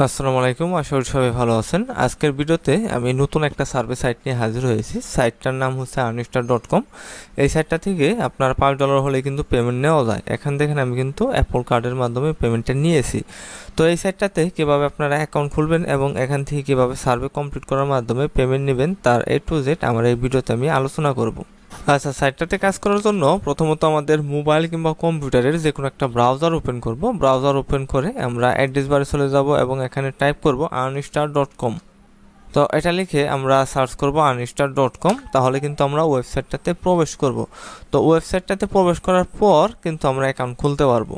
আসসালামু আলাইকুম, আশা করি সবাই ভালো আছেন। আজকের ভিডিওতে আমি নতুন একটা সার্ভে সাইট নিয়ে হাজির হয়েছি। সাইটটার নাম হচ্ছে arnistar.com। এই সাইটটা থেকে আপনার $5 হলে কিন্তু পেমেন্ট নেওয়া যায়। এখান দেখেন আমি কিন্তু অ্যাপল কার্ডের মাধ্যমে পেমেন্টটা নিয়েছি। তো এই সাইটটাতে কীভাবে আপনারা অ্যাকাউন্ট খুলবেন এবং এখান থেকে কীভাবে সার্ভে কমপ্লিট করার মাধ্যমে পেমেন্ট নেবেন তার A to Z আমার এই ভিডিওতে আমি আলোচনা করব। আচ্ছা, সাইটটাতে কাজ করার জন্য প্রথমত আমাদের মোবাইল কিংবা কম্পিউটারের যে কোনো একটা ব্রাউজার ওপেন করব। ব্রাউজার ওপেন করে আমরা অ্যাড্রেস বারে চলে যাব এবং এখানে টাইপ করব arnistar.com। তো এটা লিখে আমরা সার্চ করব arnistar.com, তাহলে কিন্তু আমরা ওয়েবসাইটটাতে প্রবেশ করব। তো ওয়েবসাইটটাতে প্রবেশ করার পর কিন্তু আমরা অ্যাকাউন্ট খুলতে পারবো।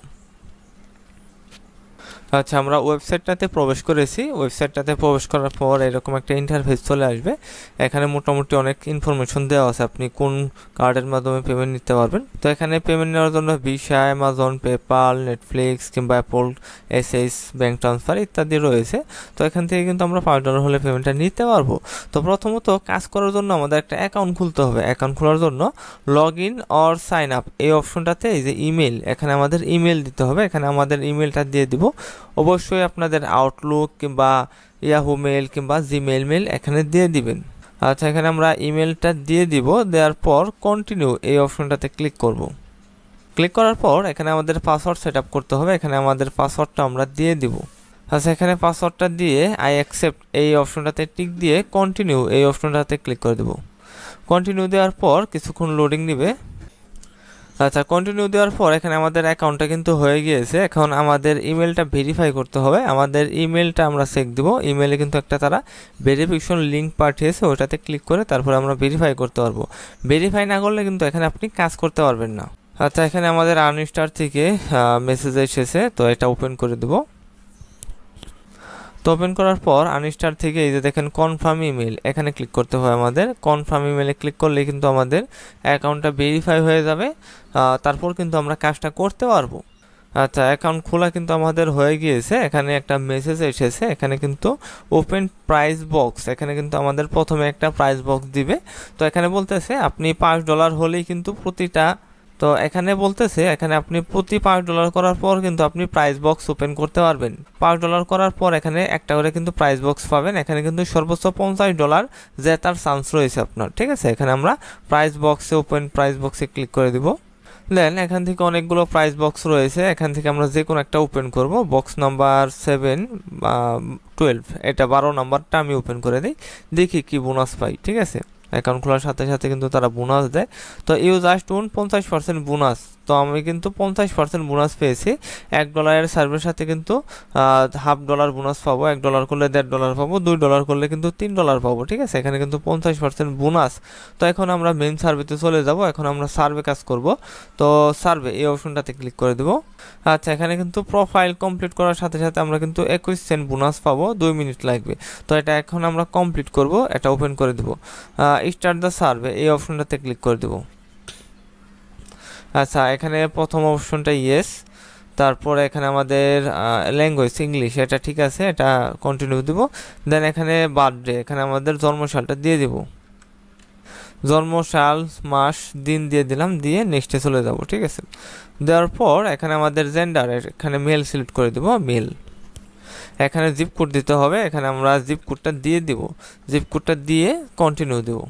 আচ্ছা, আমরা ওয়েবসাইটটাতে প্রবেশ করেছি। ওয়েবসাইটটাতে প্রবেশ করার পর এরকম একটা ইন্টারফেস চলে আসবে। এখানে মোটামুটি অনেক ইনফরমেশন দেওয়া আছে, আপনি কোন কার্ডের মাধ্যমে পেমেন্ট নিতে পারবেন। তো এখানে পেমেন্ট নেওয়ার জন্য ভিসা, অ্যামাজন, পেপাল, নেটফ্লিক্স কিংবা অ্যাপল এসএস, ব্যাঙ্ক ট্রান্সফার ইত্যাদি রয়েছে। তো এখান থেকে কিন্তু আমরা $5 হলে পেমেন্টটা নিতে পারবো। তো প্রথমত কাজ করার জন্য আমাদের একটা অ্যাকাউন্ট খুলতে হবে। অ্যাকাউন্ট খোলার জন্য log in or sign up এই অপশনটাতে এই যে ইমেল, এখানে আমাদের ইমেল দিতে হবে। এখানে আমাদের ইমেলটা দিয়ে দিব। অবশ্যই আপনাদের আউটলুক কিংবা ইয়াহু মেল কিংবা জিমেল মেল এখানে দিয়ে দিবেন। আচ্ছা, এখানে আমরা ইমেলটা দিয়ে দিব। দেওয়ার পর কন্টিনিউ এই অপশনটাতে ক্লিক করব। ক্লিক করার পর এখানে আমাদের পাসওয়ার্ড সেট আপ করতে হবে। এখানে আমাদের পাসওয়ার্ডটা আমরা দিয়ে দিব। আচ্ছা, এখানে পাসওয়ার্ডটা দিয়ে আই অ্যাকসেপ্ট এই অপশনটাতে টিক দিয়ে কন্টিনিউ এই অপশনটাতে ক্লিক করে দেব। কন্টিনিউ দেওয়ার পর কিছুক্ষণ লোডিং নেবে। আচ্ছা, কন্টিনিউ দেওয়ার পর এখানে আমাদের অ্যাকাউন্টটা কিন্তু হয়ে গিয়েছে। এখন আমাদের ইমেলটা ভেরিফাই করতে হবে। আমাদের ইমেলটা আমরা চেক দিব। ইমেলে কিন্তু একটা তারা ভেরিফিকেশন লিঙ্ক পাঠিয়েছে, ওটাতে ক্লিক করে তারপরে আমরা ভেরিফাই করতে পারবো। ভেরিফাই না করলে কিন্তু এখানে আপনি কাজ করতে পারবেন না। আচ্ছা, এখানে আমাদের আর্নিস্টার থেকে মেসেজ এসেছে, তো এটা ওপেন করে দেবো। তো ওপেন করার পর আর্নিস্টার থেকে এই যে দেখেন কনফার্ম ইমেল, এখানে ক্লিক করতে হয় আমাদের। কনফার্ম ইমেলে ক্লিক করলে কিন্তু আমাদের অ্যাকাউন্টটা ভেরিফাই হয়ে যাবে। তারপর কিন্তু আমরা কাজটা করতে পারবো। আচ্ছা, অ্যাকাউন্ট খোলা কিন্তু আমাদের হয়ে গিয়েছে। এখানে একটা মেসেজ এসেছে, এখানে কিন্তু ওপেন প্রাইস বক্স, এখানে কিন্তু আমাদের প্রথমে একটা প্রাইস বক্স দিবে। তো এখানে বলতেছে আপনি $5 হলেই কিন্তু প্রতিটা, তো এখানে বলতেছে এখানে আপনি প্রতি $5 করার পর কিন্তু আপনি প্রাইস বক্স ওপেন করতে পারবেন। $5 করার পর এখানে একটা করে কিন্তু প্রাইস বক্স পাবেন। এখানে কিন্তু সর্বোচ্চ $50 জেতার চান্স রয়েছে আপনার, ঠিক আছে। এখানে আমরা প্রাইস বক্সে ওপেন প্রাইস বক্সে ক্লিক করে দিব। দেন এখান থেকে অনেকগুলো প্রাইস বক্স রয়েছে, এখান থেকে আমরা যে কোনো একটা ওপেন করব। বক্স নাম্বার 7 বা 12, এটা 12 নাম্বারটা আমি ওপেন করে দিই, দেখি কি বোনাস পাই, ঠিক আছে। অ্যাকাউন্ট খোলার সাথে সাথে কিন্তু তারা বোনাস দেয়। তো ইউ জাস্ট উন 50% বোনাস। তো আমি কিন্তু 50% বোনাস পেয়েছি। $1 সার্ভের সাথে কিন্তু $1/2 বোনাস পাবো। $1 করলে $1.5 পাবো, $2 করলে কিন্তু $3 পাবো, ঠিক আছে। এখানে কিন্তু 50% বোনাস। তো এখন আমরা মেন সার্ভেতে চলে যাব। এখন আমরা সার্ভে কাজ করব। তো সার্ভে এই অপশনটাতে ক্লিক করে দেব। আচ্ছা, এখানে কিন্তু প্রোফাইল কমপ্লিট করার সাথে সাথে আমরা কিন্তু 21 সেন্ট বোনাস পাবো, 2 মিনিট লাগবে। তো এটা এখন আমরা কমপ্লিট করব, এটা ওপেন করে দেব। স্টার্ট দ্য সার্ভে এই অপশনটাতে ক্লিক করে দেব। আচ্ছা, এখানে প্রথম অপশনটা ইয়েস, তারপরে এখানে আমাদের ল্যাঙ্গুয়েজ ইংলিশ, এটা ঠিক আছে, এটা কন্টিনিউ দিব। দেন এখানে বার্থডে, এখানে আমাদের জন্মসালটা দিয়ে দিব। জন্মসাল, মাস, দিন দিয়ে দিলাম, দিয়ে নেক্সটে চলে যাব, ঠিক আছে। দেওয়ার পর এখানে আমাদের জেন্ডার, এখানে মেল সিলেক্ট করে দেব, মেল। এখানে জিপ কোড দিতে হবে, এখানে আমরা জিপ কোডটা দিয়ে দিব। জিপ কোডটা দিয়ে কন্টিনিউ দেব।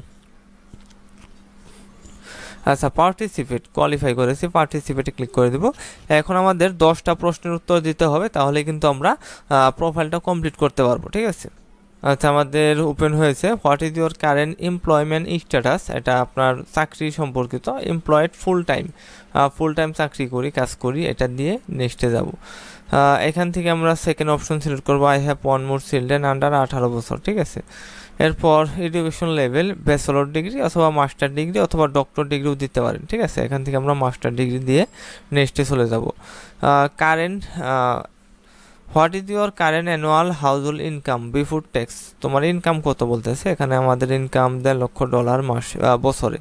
আচ্ছা, পার্টিসিপেট কোয়ালিফাই করেছি, পার্টিসিপেটে ক্লিক করে দেব। এখন আমাদের 10টা প্রশ্নের উত্তর দিতে হবে, তাহলে কিন্তু আমরা প্রোফাইলটা কমপ্লিট করতে পারবো, ঠিক আছে। আচ্ছা, আমাদের ওপেন হয়েছে what is your current employment status, এটা আপনার চাকরি সম্পর্কিত। এমপ্লয়েড ফুল টাইম চাকরি করি, কাজ করি, এটা দিয়ে নেক্সটে যাব। এখান থেকে আমরা সেকেন্ড অপশন সিলেক্ট করবো, I have 1 more children under 18 বছর, ঠিক আছে। এরপর এডুকেশন লেভেল ব্যাচেলর ডিগ্রি অথবা মাস্টার ডিগ্রি অথবা ডক্টর ডিগ্রিও দিতে পারেন, ঠিক আছে। এখান থেকে আমরা মাস্টার ডিগ্রি দিয়ে নেক্সটে চলে যাব। Current what is your current annual household income before tax, তোমার ইনকাম কত বলতেছে। এখানে আমাদের ইনকাম $1,00,000 বছরে।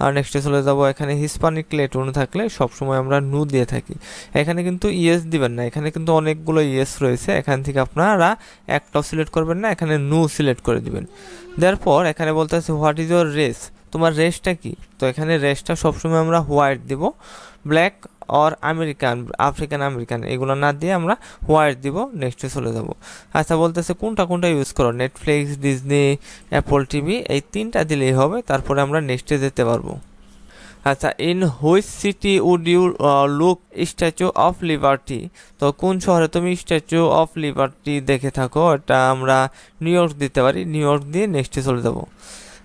আর নেক্সটে চলে যাব। এখানে হিসপানিক লেটুন থাকলে সবসময় আমরা নু দিয়ে থাকি। এখানে কিন্তু ইয়েস দিবেন না, এখানে কিন্তু অনেকগুলো ইয়েস রয়েছে, এখান থেকে আপনারা একটাও সিলেক্ট করবেন না, এখানে নু সিলেক্ট করে দিবেন। দেওয়ার পর এখানে বলতেছে হোয়াট ইজ ইউর রেস, তোমার রেসটা কি। তো এখানে রেসটা সবসময় আমরা হোয়াইট দিব। Black or American, African American এগুলো না দিয়ে আমরা হোয়াইট দিব, নেক্সটে চলে যাব। আচ্ছা বলতেছে কোনটা কোনটা ইউজ করো, নেটফ্লিক্স, ডিজনি, অ্যাপল টিভি, এই 3টা দিলেই হবে, তারপরে আমরা নেক্সটে যেতে পারবো। আচ্ছা, in which city would you look statue of liberty, তো কোন শহরে তুমি স্ট্যাচু অফ লিবার্টি দেখে থাকো, এটা আমরা নিউ ইয়র্ক দিতে পারি, নিউ ইয়র্ক দিয়ে নেক্সটে চলে যাব।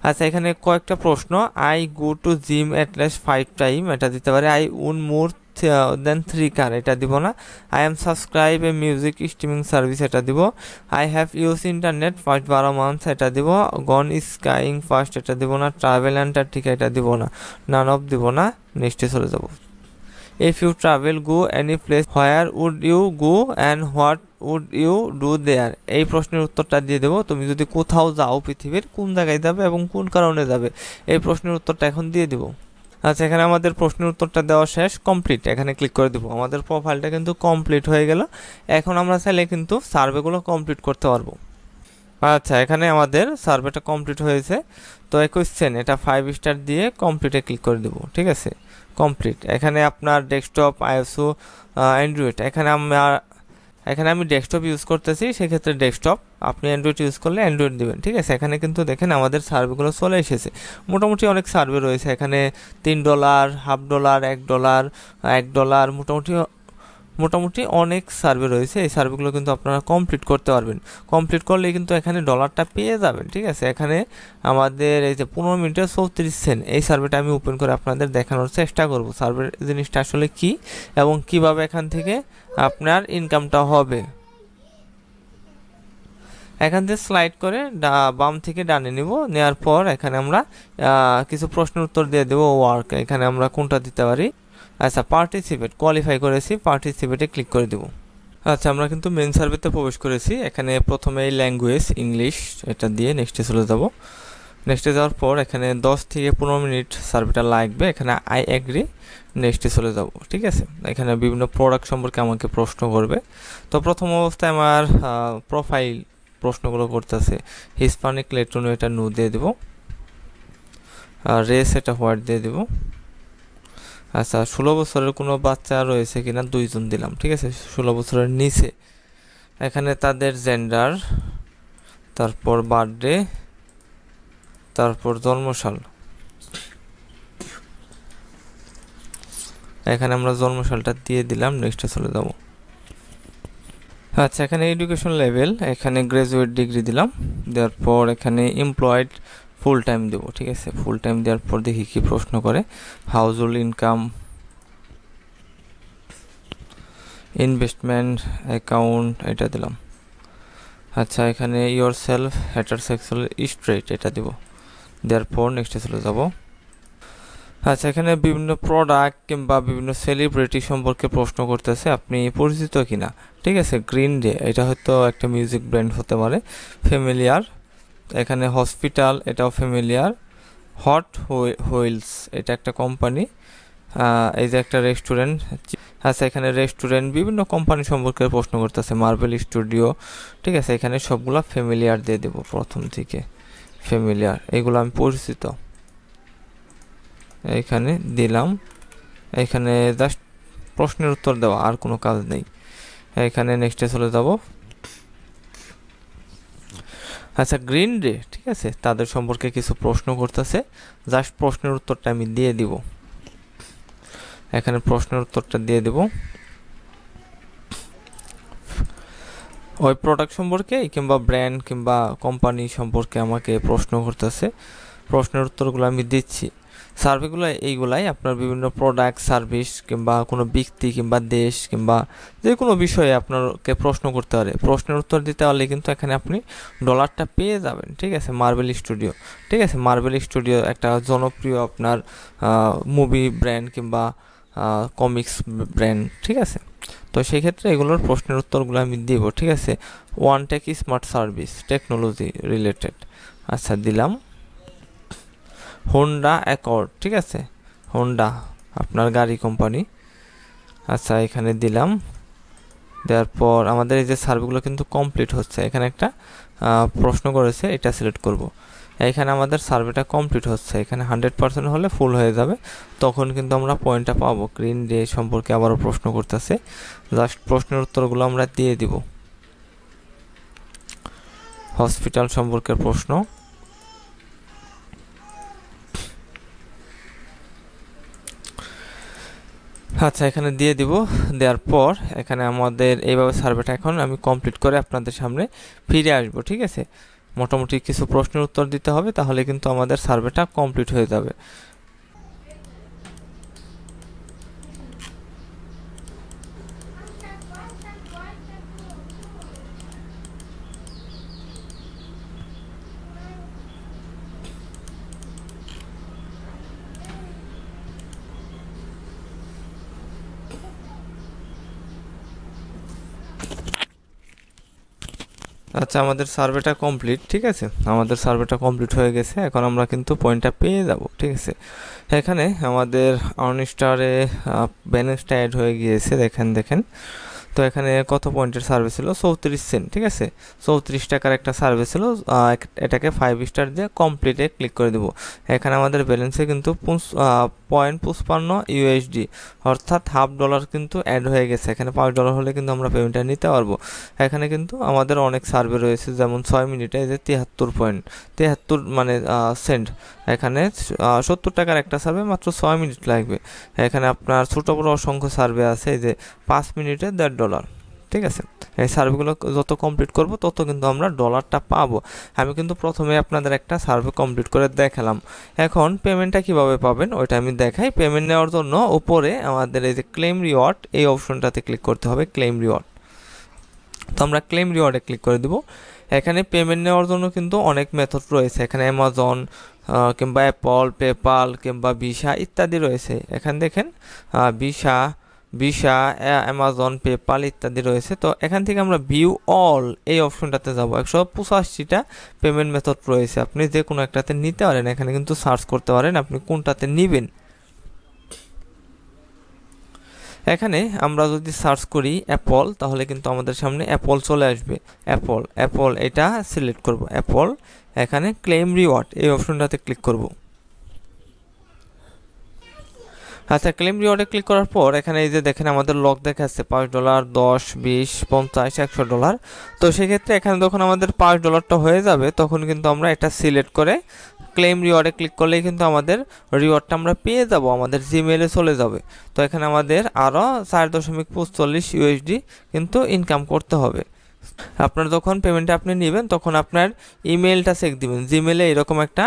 আচ্ছা এখানে কয়েকটা প্রশ্ন, I go to gym at least 5 time, এটা দিতে পারি। আই উন মোর দেন 3 কার, এটা দিব না। I am subscribe A music streaming service, এটা দিব। I have use internet first 12 months, এটা দিব। গন স্কাইং ফার্স্ট, এটা দিব না। ট্রাভেল অ্যান্টার্কটিকা, এটা দিব না। নান অফ দিব না, নেক্সটে চলে যাব। If you travel go any place where would you go and what would you do there, এই প্রশ্নের উত্তরটা দিয়ে দেবো। তুমি যদি কোথাও যাও পৃথিবীর, কোন জায়গায় যাবে এবং কোন কারণে যাবে, এই প্রশ্নের উত্তরটা এখন দিয়ে দিব। আচ্ছা এখানে আমাদের প্রশ্নের উত্তরটা দেওয়া শেষ, কমপ্লিট, এখানে ক্লিক করে দেবো। আমাদের প্রোফাইলটা কিন্তু কমপ্লিট হয়ে গেল। এখন আমরা চাইলে কিন্তু সার্ভেগুলো কমপ্লিট করতে পারবো। আচ্ছা এখানে আমাদের সার্ভেটা কমপ্লিট হয়েছে। তো কোয়েশ্চেন, এটা 5 স্টার দিয়ে কমপ্লিটে ক্লিক করে দেবো, ঠিক আছে, কমপ্লিট। এখানে আপনার ডেস্কটপ, আইওএসও, অ্যান্ড্রয়েড, এখানে আমি ডেস্কটপ ইউজ করতেছি, সেক্ষেত্রে ডেস্কটপ, আপনি অ্যান্ড্রয়েড ইউজ করলে অ্যান্ড্রয়েড দিবেন, ঠিক আছে। এখানে কিন্তু দেখেন আমাদের সার্ভেগুলো চলে এসেছে, মোটামুটি অনেক সার্ভে রয়েছে এখানে, $3, $1/2, $1, $1, মোটামুটি অনেক সার্ভে রয়েছে। এই সার্ভেগুলো কিন্তু আপনারা কমপ্লিট করতে পারবেন, কমপ্লিট করলে কিন্তু এখানে ডলারটা পেয়ে যাবেন, ঠিক আছে। এখানে আমাদের এই যে 15 মিনিটে 34 সেন্ট, এই সার্ভেটা আমি ওপেন করে আপনাদের দেখানোর চেষ্টা করব, সার্ভের জিনিসটা আসলে কি এবং কিভাবে এখান থেকে আপনার ইনকামটা হবে। এখান থেকে স্লাইড করে বাম থেকে ডানে নিব, নেওয়ার পর এখানে আমরা কিছু প্রশ্নের উত্তর দিয়ে দেবো। ওয়ার্ক, এখানে আমরা কোনটা দিতে পারি। আচ্ছা পার্টিসিপেট, কোয়ালিফাই করেছি, পার্টিসিপেটে ক্লিক করে দেবো। আচ্ছা আমরা কিন্তু মেন সার্ভেতে প্রবেশ করেছি। এখানে প্রথমে এই ল্যাঙ্গুয়েজ ইংলিশ, এটা দিয়ে নেক্সটে চলে যাব। নেক্সটে যাওয়ার পর এখানে 10 থেকে 15 মিনিট সার্ভেটা লাগবে, এখানে আই এগ্রি, নেক্সটে চলে যাব, ঠিক আছে। এখানে বিভিন্ন প্রোডাক্ট সম্পর্কে আমাকে প্রশ্ন করবে। তো প্রথম অবস্থায় আমার প্রোফাইল প্রশ্নগুলো করতেছে, হিসপানিক লেটুনো, এটা নো দিয়ে দেবো। রেস, এটা হোয়াইট দিয়ে দেবো। আচ্ছা 16 বছরের কোনো বাচ্চা রয়েছে কিনা, 2 জন দিলাম, ঠিক আছে। 16 বছরের নিচে, এখানে তাদের জেন্ডার, তারপর বার্থডে, তারপর জন্মসাল, এখানে আমরা জন্মসালটা দিয়ে দিলাম, নেক্সটে চলে যাব। আচ্ছা এখানে এডুকেশন লেভেল, এখানে গ্রাজুয়েট ডিগ্রি দিলাম, দেওয়ার পর এখানে এমপ্লয়েড ফুল টাইম দেবো, ঠিক আছে। ফুল টাইম দেওয়ার পর দেখি কি প্রশ্ন করে। House hold income, investment account, এটা দিলাম। আচ্ছা এখানে ইয়োর সেলফ হেটারসেক্সুয়াল স্ট্রেট, এটা দিব, দেওয়ার পর নেক্সটে চলে যাব। আচ্ছা এখানে বিভিন্ন প্রোডাক্ট কিংবা বিভিন্ন সেলিব্রিটি সম্পর্কে প্রশ্ন করতেছে, আপনি পরিচিত কিনা, ঠিক আছে। গ্রিন ডে, এটা হয়তো একটা মিউজিক ব্র্যান্ড হতে পারে। ফ্যামিলিয়ার, এখানে হসপিটাল, এটাও ফ্যামিলিয়ার। হট হুইলস, এটা একটা কোম্পানি। এই যে একটা রেস্টুরেন্ট। আচ্ছা এখানে রেস্টুরেন্ট, বিভিন্ন কোম্পানি সম্পর্কে প্রশ্ন করতেছে। মার্বেল স্টুডিও, ঠিক আছে। এখানে সবগুলা ফ্যামিলিয়ার দিয়ে দেবো প্রথম থেকে, ফ্যামিলিয়ার, এগুলো আমি পরিচিত, এইখানে দিলাম। এখানে জাস্ট প্রশ্নের উত্তর দেওয়া, আর কোনো কাজ নেই। এখানে নেক্সটে চলে যাব। আচ্ছা গ্রিন ডে, ঠিক আছে, তাদের সম্পর্কে কিছু প্রশ্ন করতেছে, জাস্ট প্রশ্নের উত্তরটা আমি দিয়ে দিব। এখানে প্রশ্নের উত্তরটা দিয়ে দেব। ওই প্রোডাক্ট সম্পর্কে কিংবা ব্র্যান্ড কিংবা কোম্পানি সম্পর্কে আমাকে প্রশ্ন করতেছে, প্রশ্নের উত্তরগুলো আমি দিচ্ছি। সার্ভেগুলো এইগুলাই, আপনার বিভিন্ন প্রোডাক্ট, সার্ভিস কিংবা কোনো ব্যক্তি কিংবা দেশ কিংবা যে কোনো বিষয়ে আপনাকে প্রশ্ন করতে পারে। প্রশ্নের উত্তর দিতে পারলে কিন্তু এখানে আপনি ডলারটা পেয়ে যাবেন, ঠিক আছে। মার্বেল স্টুডিও, ঠিক আছে, মার্বেল স্টুডিও একটা জনপ্রিয় আপনার মুভি ব্র্যান্ড কিংবা কমিক্স ব্র্যান্ড, ঠিক আছে। তো সেই ক্ষেত্রে এগুলোর প্রশ্নের উত্তরগুলো আমি দিব, ঠিক আছে। One tech smart service, technology related, আচ্ছা দিলাম। হোন্ডা অ্যাকর্ড, ঠিক আছে, হোন্ডা আপনার গাড়ি কোম্পানি, আচ্ছা এখানে দিলাম। দেওয়ার পর আমাদের এই যে সার্ভেগুলো কিন্তু কমপ্লিট হচ্ছে। এখানে একটা প্রশ্ন করেছে, এটা সিলেক্ট করব। এখানে আমাদের সার্ভেটা কমপ্লিট হচ্ছে, এখানে 100% হলে ফুল হয়ে যাবে, তখন কিন্তু আমরা পয়েন্টটা পাবো। গ্রিন ডে সম্পর্কে আবারও প্রশ্ন করতেছে, জাস্ট প্রশ্নের উত্তরগুলো আমরা দিয়ে দিব। হসপিটাল সম্পর্কের প্রশ্ন, আচ্ছা এখানে দিয়ে দিব। দেওয়ার পর এখানে আমাদের এইভাবে সার্ভেটা এখন আমি কমপ্লিট করে আপনাদের সামনে ফিরে আসবো, ঠিক আছে। মোটামুটি কিছু প্রশ্নের উত্তর দিতে হবে, তাহলে কিন্তু আমাদের সার্ভেটা কমপ্লিট হয়ে যাবে। আচ্ছা আমাদের সার্ভেটা কমপ্লিট, ঠিক আছে, আমাদের সার্ভেটা কমপ্লিট হয়ে গেছে। এখন আমরা কিন্তু পয়েন্টটা পেয়ে যাব, ঠিক আছে। এখানে আমাদের আর্নস্টারে ব্যালেন্সটা অ্যাড হয়ে গিয়েছে, দেখেন। তো এখানে কত পয়েন্টের সার্ভে ছিল, 34 সেন্ট, ঠিক আছে। 34 টাকার একটা সার্ভে ছিল, এটাকে 5 স্টার দিয়ে কমপ্লিটে ক্লিক করে দেবো। এখানে আমাদের ব্যালেন্সে কিন্তু 0.55 ইউএসডি, অর্থাৎ $1/2 কিন্তু অ্যাড হয়ে গেছে। এখানে $5 হলে কিন্তু আমরা পেমেন্টটা নিতে পারবো। এখানে কিন্তু আমাদের অনেক সার্ভে রয়েছে, যেমন 6 মিনিটে যে 73 মানে সেন্ট। এখানে 70 টাকার একটা সার্ভে, মাত্র 6 মিনিট লাগবে। এখানে আপনার ছোটো বড়ো অসংখ্য সার্ভে আছে, এই যে 5 মিনিটে $1.5, ঠিক আছে। এই সার্ভেগুলো যত কমপ্লিট করব তত কিন্তু আমরা ডলারটা পাবো। আমি কিন্তু প্রথমে আপনাদের একটা সার্ভে কমপ্লিট করে দেখালাম। এখন পেমেন্টটা কিভাবে পাবেন ওইটা আমি দেখাই। পেমেন্ট নেওয়ার জন্য উপরে আমাদের এই যে ক্লেম রিওয়ার্ড, এই অপশনটাতে ক্লিক করতে হবে, ক্লেম রিওয়ার্ড। তো আমরা ক্লেম রিওয়ার্ডে ক্লিক করে দেবো। এখানে পেমেন্ট নেওয়ার জন্য কিন্তু অনেক মেথড রয়েছে, এখানে অ্যামাজন কিংবা অ্যাপল, পেপাল কিংবা ভিসা ইত্যাদি রয়েছে। এখানে দেখেন ভিসা, অ্যামাজন, পেপাল ইত্যাদি রয়েছে। তো এখান থেকে আমরা ভিউ অল এই অপশনটাতে যাব। 185টা পেমেন্ট মেথড রয়েছে, আপনি যে কোনো একটাতে নিতে পারেন। এখানে কিন্তু সার্চ করতে পারেন আপনি কোনটাতে নেবেন। এখানে আমরা যদি সার্চ করি অ্যাপল, তাহলে কিন্তু আমাদের সামনে অ্যাপল চলে আসবে। অ্যাপল এটা সিলেক্ট করব, অ্যাপল। এখানে ক্লেম রিওয়ার্ড এই অপশনটাতে ক্লিক করব। আচ্ছা ক্লেম রিওয়ার্ডে ক্লিক করার পর এখানে এই যে দেখেন আমাদের লক দেখাচ্ছে $5, 10, 20, 50, $100। তো সেক্ষেত্রে এখানে যখন আমাদের $5টা হয়ে যাবে তখন কিন্তু আমরা এটা সিলেক্ট করে ক্লেম রিওয়ার্ডে ক্লিক করলেই কিন্তু আমাদের রিওয়ার্ডটা আমরা পেয়ে যাব, আমাদের জিমেইলে চলে যাবে। তো এখানে আমাদের আরও 4.45 ইউএসডি কিন্তু ইনকাম করতে হবে। আপনার যখন পেমেন্টটা আপনি নেবেন তখন আপনার ইমেলটা চেক দিবেন, জিমেলে এরকম একটা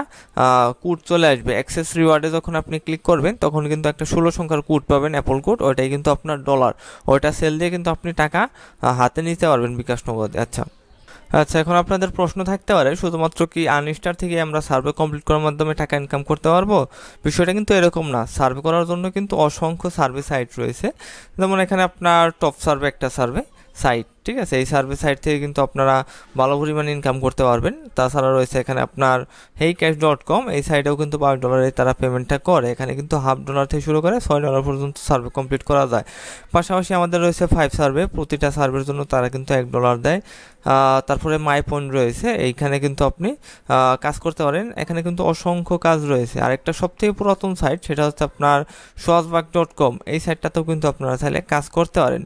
কোড চলে আসবে। অ্যাক্সেস রিওয়ার্ডে যখন আপনি ক্লিক করবেন তখন কিন্তু একটা 16 সংখ্যার কোড পাবেন, অ্যাপল কোড, ওইটাই কিন্তু আপনার ডলার। ওইটা সেল দিয়ে কিন্তু আপনি টাকা হাতে নিতে পারবেন বিকাশ নগদে। আচ্ছা এখন আপনাদের প্রশ্ন থাকতে পারে শুধুমাত্র কি আর্নস্টার থেকে আমরা সার্ভে কমপ্লিট করার মাধ্যমে টাকা ইনকাম করতে পারবো? বিষয়টা কিন্তু এরকম না। সার্ভে করার জন্য কিন্তু অসংখ্য সার্ভে সাইট রয়েছে, যেমন এখানে আপনার টপ সার্ভে একটা সার্ভে সাইট, ঠিক আছে। এই সার্ভে সাইট থেকে কিন্তু আপনারা ভালো পরিমাণে ইনকাম করতে পারবেন। তাছাড়া রয়েছে এখানে আপনার heycash.com, এই সাইটেও কিন্তু $5 তারা পেমেন্টটা করে। এখানে কিন্তু $1/2 থেকে শুরু করে $6 পর্যন্ত সার্ভে কমপ্লিট করা যায়। পাশাপাশি আমাদের রয়েছে 5 সার্ভে, প্রতিটা সার্ভের জন্য তারা কিন্তু $1 দেয়। তারপরে মাই পয়েন্ট রয়েছে, এইখানে কিন্তু আপনি কাজ করতে পারেন। এখানে কিন্তু অসংখ্য কাজ রয়েছে। আরেকটা সবথেকে পুরাতন সাইট সেটা হচ্ছে আপনার swazbuck.com, এই সাইটটাতেও কিন্তু আপনারা চাইলে কাজ করতে পারেন।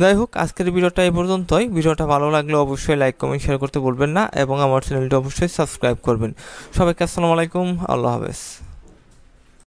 যাই হোক আজকের ভিডিওটা এই পর্যন্তই। ভিডিওটা ভালো লাগলে অবশ্যই লাইক কমেন্ট শেয়ার করতে ভুলবেন না এবং আমার চ্যানেলটি অবশ্যই সাবস্ক্রাইব করবেন। সবাইকে আসসালামু আলাইকুম, আল্লাহ হাফেজ।